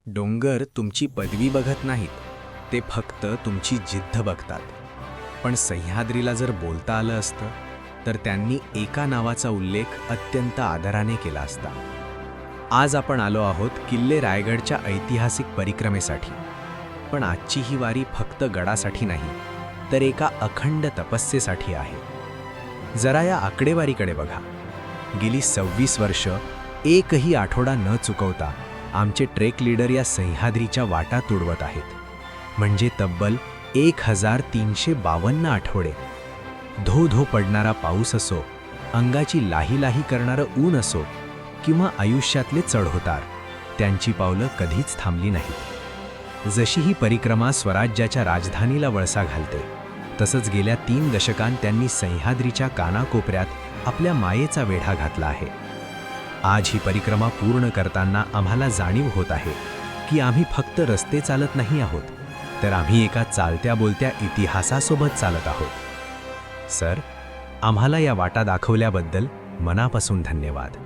डोंगर तुमची पदवी बघत नाहीत, ते फक्त तुमची जिद्द बघतात. पण सह्याद्रीला जर बोलता आलं असतं तर त्यांनी एका नावाचा उल्लेख अत्यंत आदराने केला असता. आज आपण आलो आहोत किल्ले रायगडच्या ऐतिहासिक परिक्रमेसाठी. पण आजची ही वारी फक्त गडासाठी नाही, तर एका अखंड तपस्येसाठी आहे. जरा या आकडेवारीकडे बघा. गेली 26 वर्ष एकही आठवडा न चुकवता आमचे ट्रेक लीडर या सह्याद्रीच्या वाटा तुडवत आहेत. म्हणजे तब्बल 1352 आठवडे. धो धो पडणारा पाऊस असो, अंगाची लाही लाही करणारं ऊन असो, किंवा आयुष्यातले चढउतार, त्यांची पावलं कधीच थांबली नाहीत. जशी ही परिक्रमा स्वराज्याच्या राजधानीला वळसा घालते, तसंच गेल्या 3 दशकांत त्यांनी सह्याद्रीच्या कानाकोपऱ्यात आपल्या मायेचा वेढा घातला आहे. आज ही परिक्रमा पूर्ण करताना आम्हाला जाणीव होत आहे की आम्ही फक्त रस्ते चालत नाही आहोत, तर आम्ही एका चालत्या बोलत्या इतिहासासोबत चालत आहोत. सर, आम्हाला या वाटा दाखवल्याबद्दल मनापासून धन्यवाद.